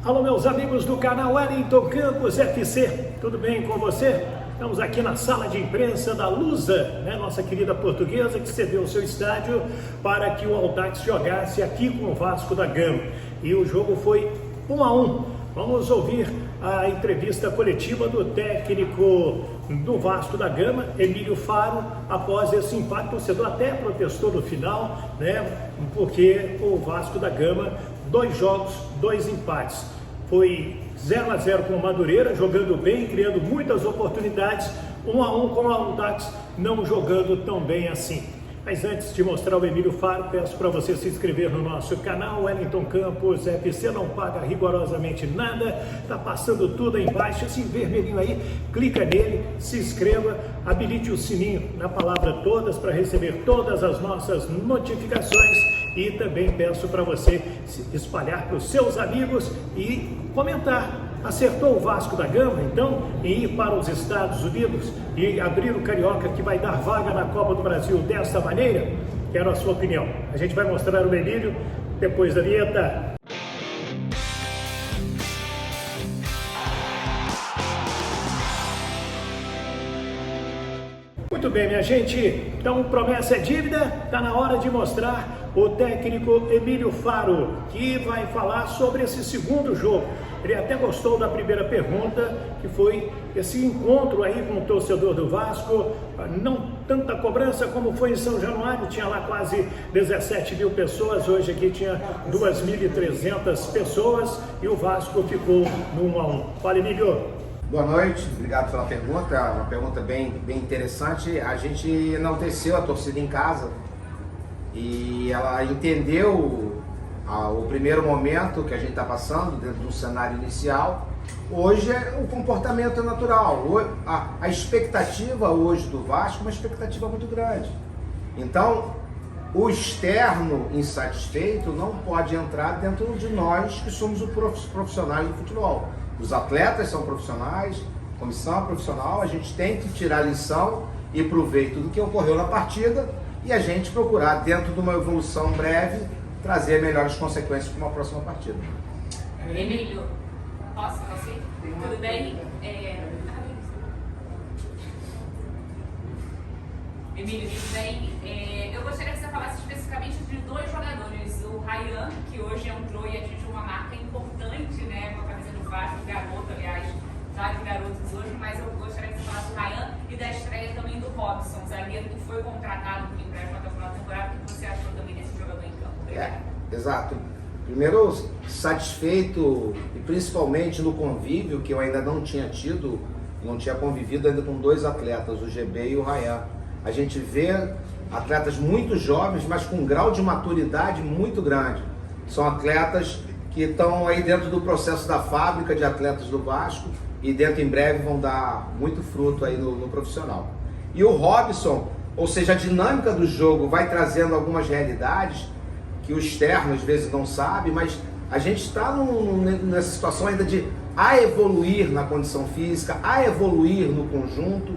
Alô, meus amigos do canal Wellington Campos FC, tudo bem com você? Estamos aqui na sala de imprensa da Lusa, né? Nossa querida portuguesa que cedeu o seu estádio para que o Audax jogasse aqui com o Vasco da Gama. E o jogo foi 1-1. Vamos ouvir a entrevista coletiva do técnico do Vasco da Gama, Emílio Faro, após esse empate. O torcedor até protestou no final, né? Porque o Vasco da Gama, 2 jogos, 2 empates. Foi 0-0 com o Madureira, jogando bem, criando muitas oportunidades. 1-1 com o Audax, não jogando tão bem assim. Mas antes de mostrar o Emílio Faro, peço para você se inscrever no nosso canal Wellington Campos FC, não paga rigorosamente nada, tá passando tudo aí embaixo, esse vermelhinho aí, clica nele, se inscreva, habilite o sininho na palavra todas para receber todas as nossas notificações e também peço para você espalhar para os seus amigos e comentar. Acertou o Vasco da Gama, então, em ir para os Estados Unidos e abrir o Carioca que vai dar vaga na Copa do Brasil desta maneira? Quero a sua opinião. A gente vai mostrar o Emílio depois da vinheta. Muito bem, minha gente, então promessa é dívida, está na hora de mostrar o técnico Emílio Faro, que vai falar sobre esse segundo jogo. Ele até gostou da primeira pergunta, que foi esse encontro aí com o torcedor do Vasco, não tanta cobrança como foi em São Januário, tinha lá quase 17 mil pessoas, hoje aqui tinha 2.300 pessoas e o Vasco ficou no 1-1. Fala, Emílio. Boa noite, obrigado pela pergunta, uma pergunta bem interessante. A gente enalteceu a torcida em casa e ela entendeu o primeiro momento que a gente está passando dentro do cenário inicial. Hoje o comportamento é natural, a expectativa hoje do Vasco é uma expectativa muito grande. Então, o externo insatisfeito não pode entrar dentro de nós que somos os profissionais do futebol. Os atletas são profissionais, a comissão é profissional, a gente tem que tirar lição e proveito do que ocorreu na partida e a gente procurar, dentro de uma evolução breve, trazer melhores consequências para uma próxima partida. Emílio, posso? Tudo bem? Emílio, tudo bem? Eu gostaria que você falasse especificamente de 2 jogadores. O Ryan, que hoje entrou e atingiu uma marca importante, né, com a camisa do Vasco, garoto, aliás, já de garotos hoje, mas eu gostaria que você falasse do Ryan e da estreia também do Robson, zagueiro que foi contratado por empréstimo até o final da temporada. O que você achou também desse jogador em campo? Exato. Primeiro, satisfeito e principalmente no convívio que eu ainda não tinha tido, não tinha convivido ainda com 2 atletas, o GB e o Ryan. A gente vê atletas muito jovens, mas com um grau de maturidade muito grande. São atletas que estão aí dentro do processo da fábrica de atletas do Vasco e dentro em breve vão dar muito fruto aí no profissional. E o Robson, ou seja, a dinâmica do jogo vai trazendo algumas realidades que o externo às vezes não sabe, mas a gente está nessa situação ainda de evoluir na condição física, evoluir no conjunto.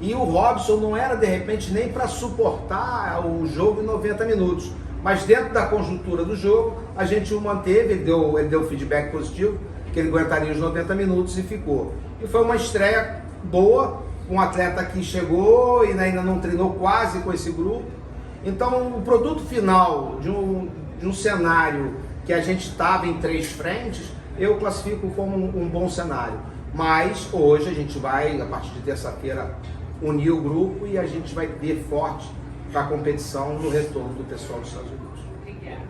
E o Robson não era de repente nem para suportar o jogo em 90 minutos, mas dentro da conjuntura do jogo a gente o manteve, ele deu feedback positivo, que ele aguentaria os 90 minutos e ficou. E foi uma estreia boa, um atleta que chegou e ainda não treinou quase com esse grupo. Então o produto final de um cenário que a gente estava em 3 frentes, eu classifico como um bom cenário. Mas hoje a gente vai, a partir de terça-feira, unir o grupo e a gente vai vir forte para a competição no retorno do pessoal dos Estados Unidos. Obrigada.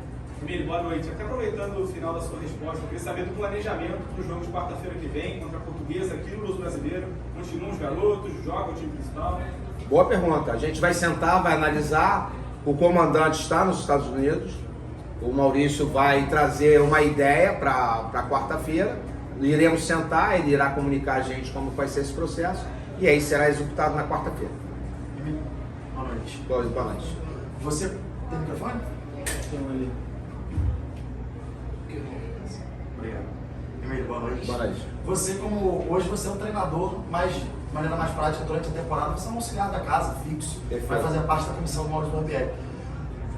Emílio, boa noite. Até aproveitando o final da sua resposta, eu queria saber do planejamento para o jogo de quarta-feira que vem contra a Portuguesa aqui no Luso Brasileiro. Continuam os garotos, joga o time principal? Boa pergunta. A gente vai sentar, vai analisar. O comandante está nos Estados Unidos. O Maurício vai trazer uma ideia para quarta-feira. Iremos sentar, ele irá comunicar a gente como vai ser esse processo. E aí será executado na quarta-feira. Boa noite. Boa noite. Você tem microfone? Tem ali. Obrigado. Emílio, boa noite. Boa noite. Você, como hoje você é um treinador, mas de maneira mais prática durante a temporada, você é um auxiliar da casa, fixo. Perfeito. Vai fazer parte da comissão do Maurício Barbieri.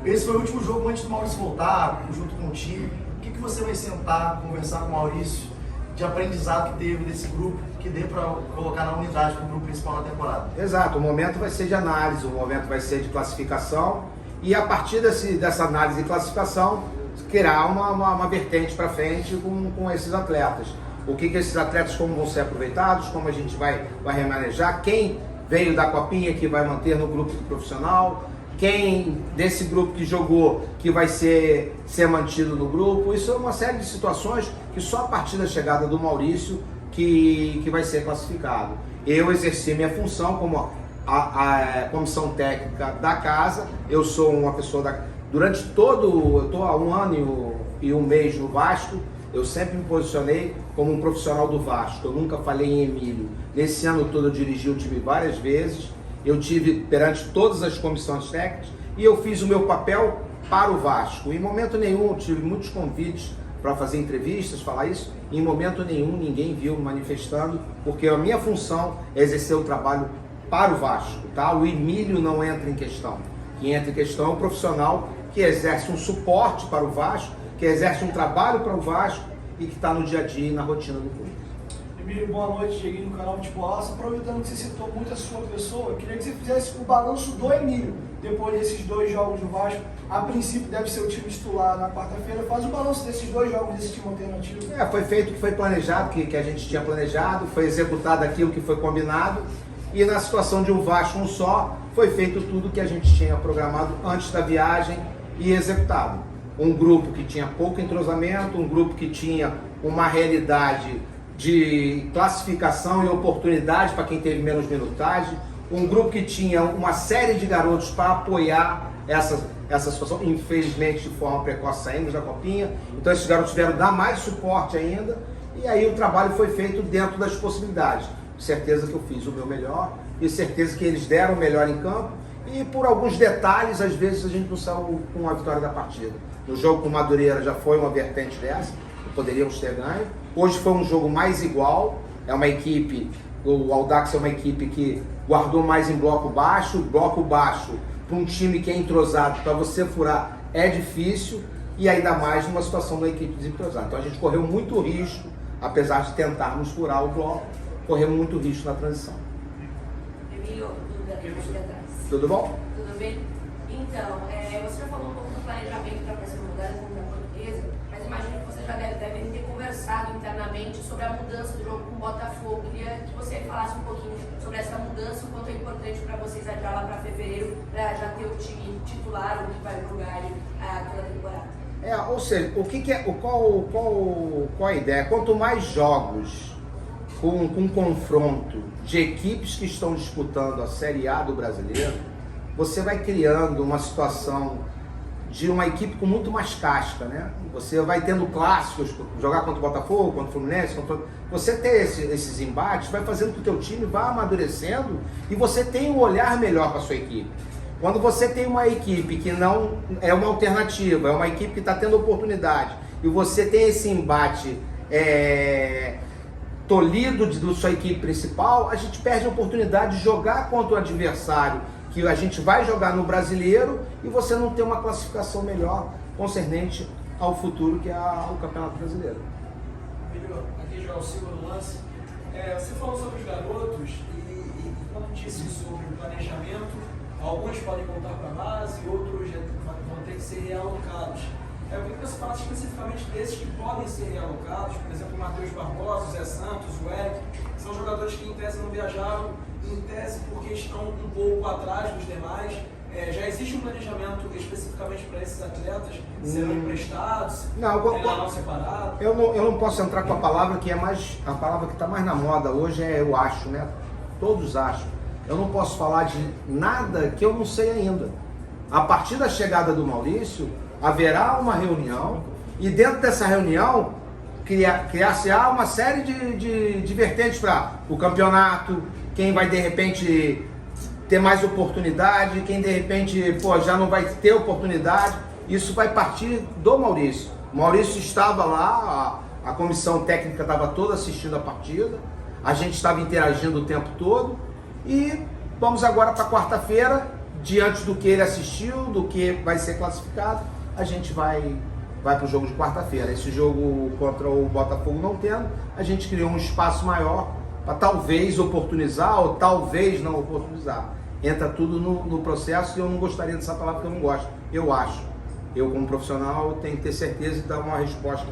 Esse foi o último jogo antes do Maurício voltar, junto com o time. O que você vai sentar, conversar com o Maurício, de aprendizado que teve desse grupo, que dê para colocar na unidade do grupo principal na temporada? Exato, o momento vai ser de análise, o momento vai ser de classificação e a partir dessa análise e classificação criar uma vertente para frente com esses atletas. O que esses atletas, como vão ser aproveitados, como a gente vai remanejar, quem veio da copinha que vai manter no grupo do profissional, quem desse grupo que jogou que vai ser mantido no grupo. Isso é uma série de situações que só a partir da chegada do Maurício que vai ser classificado. Eu exerci minha função como a comissão técnica da casa. Eu sou uma pessoa durante eu estou há 1 ano e 1 mês no Vasco. Eu sempre me posicionei como um profissional do Vasco, eu nunca falei em Emílio. Nesse ano todo eu dirigi o time várias vezes, eu tive perante todas as comissões técnicas e eu fiz o meu papel para o Vasco. Em momento nenhum eu tive muitos convites para fazer entrevistas, falar isso, em momento nenhum ninguém viu me manifestando, porque a minha função é exercer o trabalho para o Vasco, tá? O Emílio não entra em questão. Quem entra em questão é um profissional que exerce um suporte para o Vasco, que exerce um trabalho para o Vasco e que está no dia a dia e na rotina do clube. Emílio, boa noite, cheguei no canal Futebol Aço. Aproveitando que você citou muito a sua pessoa, eu queria que você fizesse o balanço do Emílio, depois desses 2 jogos do Vasco. A princípio deve ser o time titular na quarta-feira. Faz o balanço desses 2 jogos desse time alternativo. Foi feito o que foi planejado, que a gente tinha planejado, foi executado aquilo que foi combinado e na situação de um Vasco um só, foi feito tudo que a gente tinha programado antes da viagem e executado. Um grupo que tinha pouco entrosamento, um grupo que tinha uma realidade de classificação e oportunidade para quem teve menos minutagem, um grupo que tinha uma série de garotos para apoiar essa situação, infelizmente de forma precoce saímos da copinha, então esses garotos tiveram dar mais suporte ainda, e aí o trabalho foi feito dentro das possibilidades. Certeza que eu fiz o meu melhor, e certeza que eles deram o melhor em campo, e por alguns detalhes, às vezes a gente não saiu com a vitória da partida. No jogo com o Madureira já foi uma vertente dessa, poderíamos ter ganho. Hoje foi um jogo mais igual, é uma equipe, o Audax é uma equipe que guardou mais em bloco baixo para um time que é entrosado, para você furar é difícil, e ainda mais numa situação da equipe desentrosada. Então a gente correu muito risco, apesar de tentarmos furar o bloco, corremos muito risco na transição. Emílio, Tudo bom? Tudo bem? Então, você já falou um pouco do planejamento para a próxima mudança da Portuguesa, mas imagino que você já deve ter conversado internamente sobre a mudança do jogo com o Botafogo. Queria que você falasse um pouquinho sobre essa mudança, o quanto é importante para vocês adiar lá para fevereiro, para já ter o time titular, o que vai jogar toda a temporada. Ou seja, qual a ideia? Quanto mais jogos com confronto de equipes que estão disputando a Série A do Brasileiro, você vai criando uma situação de uma equipe com muito mais casca, né? Você vai tendo clássicos, jogar contra o Botafogo, contra o Fluminense, você ter esses embates, vai fazendo com que o teu time vá amadurecendo e você tenha um olhar melhor para a sua equipe. Quando você tem uma equipe que não é uma alternativa, é uma equipe que está tendo oportunidade, e você tem esse embate tolhido da sua equipe principal, a gente perde a oportunidade de jogar contra o adversário que a gente vai jogar no Brasileiro e você não ter uma classificação melhor concernente ao futuro que é o Campeonato Brasileiro. Aqui João Silva no lance. Você falou sobre os garotos e quando disse sobre o planejamento, alguns podem voltar para a base, outros vão ter que ser realocados. Eu queria que você falasse especificamente desses que podem ser realocados, por exemplo, o Matheus Barbosa, o Zé Santos, o Eric, são jogadores que em tese não viajaram, em tese porque estão um pouco atrás dos demais. Já existe um planejamento especificamente para esses atletas? Serão emprestados? Treinarão separado? Eu não posso entrar com a palavra que a palavra que está mais na moda hoje é eu acho, né? Todos acham. Eu não posso falar de nada que eu não sei ainda. A partir da chegada do Maurício, haverá uma reunião e dentro dessa reunião criar-se-á uma série de vertentes para o campeonato, quem vai de repente ter mais oportunidade, quem de repente já não vai ter oportunidade. Isso vai partir do Maurício. O Maurício estava lá, a comissão técnica estava toda assistindo a partida, a gente estava interagindo o tempo todo e vamos agora para quarta-feira, diante do que ele assistiu, do que vai ser classificado, a gente vai vai para o jogo de quarta-feira. Esse jogo contra o Botafogo não tendo, a gente criou um espaço maior para talvez oportunizar ou talvez não oportunizar. Entra tudo no processo e eu não gostaria dessa palavra que eu não gosto. Eu acho. Eu, como profissional, tenho que ter certeza e dar uma resposta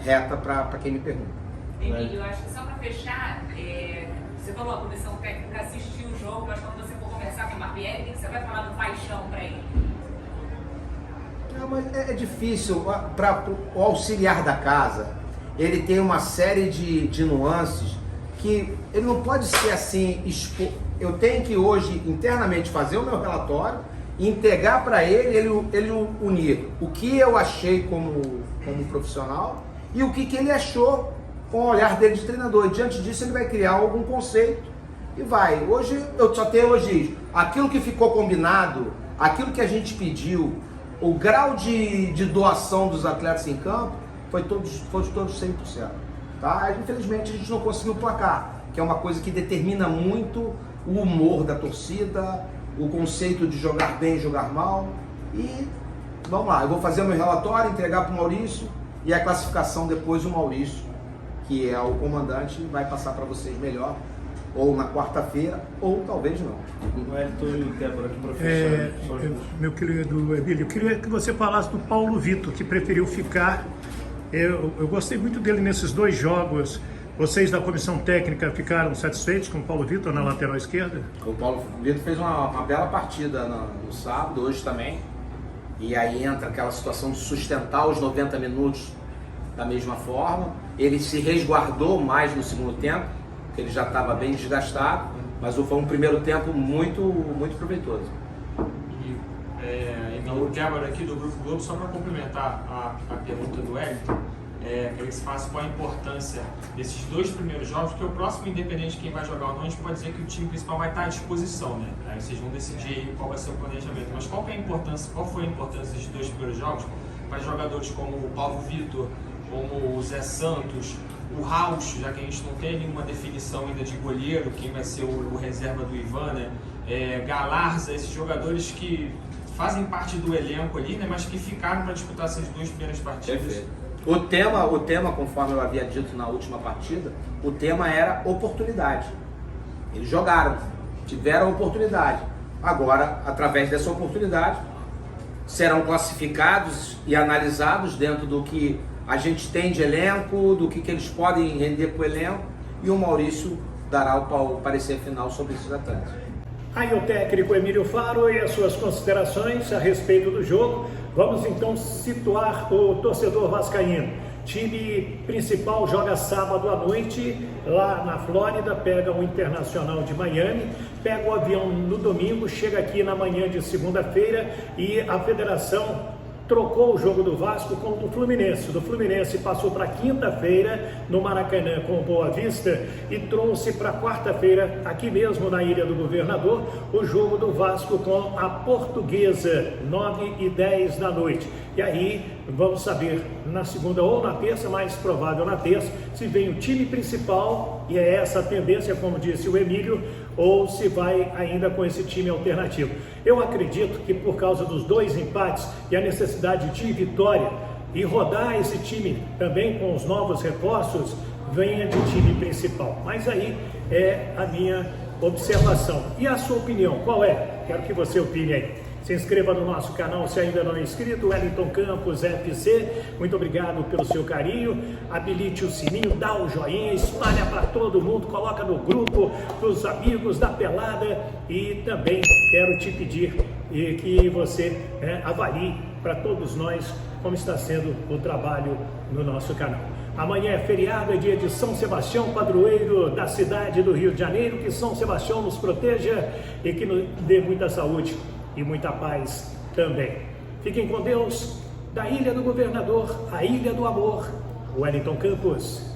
reta para quem me pergunta. Emílio, eu acho que só para fechar, você falou a comissão técnica assistiu o jogo, eu acho que quando você for conversar com o Barbieri, o que você vai falar do paixão para ele? Não, mas é difícil. Para o auxiliar da casa, ele tem uma série de nuances que ele não pode ser assim. Eu tenho que hoje internamente fazer o meu relatório e entregar para ele unir o que eu achei como profissional e o que ele achou com o olhar dele de treinador. E diante disso ele vai criar algum conceito e vai. Hoje eu só tenho elogios. Aquilo que ficou combinado, aquilo que a gente pediu, o grau de doação dos atletas em campo foi todos 100%. Tá? Infelizmente a gente não conseguiu placar, que é uma coisa que determina muito o humor da torcida, o conceito de jogar bem e jogar mal. E vamos lá, eu vou fazer o meu relatório, entregar para o Maurício e a classificação depois o Maurício, que é o comandante, vai passar para vocês melhor, ou na quarta-feira, ou talvez não. Wellington e Débora, aqui para fechar. Meu querido Emílio, eu queria que você falasse do Paulo Vitor, que preferiu ficar. Eu gostei muito dele nesses 2 jogos. Vocês da comissão técnica ficaram satisfeitos com o Paulo Vitor na lateral esquerda? O Paulo Vitor fez uma bela partida no sábado, hoje também. E aí entra aquela situação de sustentar os 90 minutos da mesma forma. Ele se resguardou mais no segundo tempo, porque ele já estava bem desgastado, mas foi um primeiro tempo muito, muito proveitoso. O Débora aqui do Grupo Globo, só para complementar a pergunta do Wellington, queria que você falasse qual a importância desses 2 primeiros jogos, porque o próximo, independente de quem vai jogar ou não, a gente pode dizer que o time principal vai estar à disposição, né? Aí vocês vão decidir aí qual vai ser o planejamento. Mas qual foi a importância desses 2 primeiros jogos para jogadores como o Paulo Vitor, como o Zé Santos, o Raucho, já que a gente não tem nenhuma definição ainda de goleiro, quem vai ser o reserva do Ivan, né? Galarza, esses jogadores que fazem parte do elenco ali, né? Mas que ficaram para disputar essas 2 primeiras partidas. Perfeito. O tema, conforme eu havia dito na última partida, o tema era oportunidade. Eles jogaram, tiveram oportunidade. Agora, através dessa oportunidade, serão classificados e analisados dentro do que a gente tem de elenco, do que eles podem render para o elenco, e o Maurício dará o parecer final sobre esses atletas. Aí o técnico Emílio Faro e as suas considerações a respeito do jogo. Vamos então situar o torcedor vascaíno. Time principal joga sábado à noite lá na Flórida, pega o Internacional de Miami, pega o avião no domingo, chega aqui na manhã de segunda-feira e a federação trocou o jogo do Vasco com o do Fluminense. Do Fluminense passou para quinta-feira no Maracanã com o Boa Vista e trouxe para quarta-feira, aqui mesmo na Ilha do Governador, o jogo do Vasco com a Portuguesa, 9h10 da noite. E aí vamos saber na segunda ou na terça, mais provável na terça, se vem o time principal, e é essa a tendência, como disse o Emílio, ou se vai ainda com esse time alternativo. Eu acredito que por causa dos 2 empates e a necessidade de vitória e rodar esse time também com os novos reforços, venha de time principal. Mas aí é a minha observação. E a sua opinião, qual é? Quero que você opine aí. Se inscreva no nosso canal se ainda não é inscrito, Wellington Campos FC. Muito obrigado pelo seu carinho. Habilite o sininho, dá o joinha, espalha para todo mundo, coloca no grupo dos amigos da pelada. E também quero te pedir que você avalie para todos nós como está sendo o trabalho no nosso canal. Amanhã é feriado, é dia de São Sebastião, padroeiro da cidade do Rio de Janeiro. Que São Sebastião nos proteja e que nos dê muita saúde e muita paz também. Fiquem com Deus. Da Ilha do Governador, a Ilha do Amor, Wellington Campos.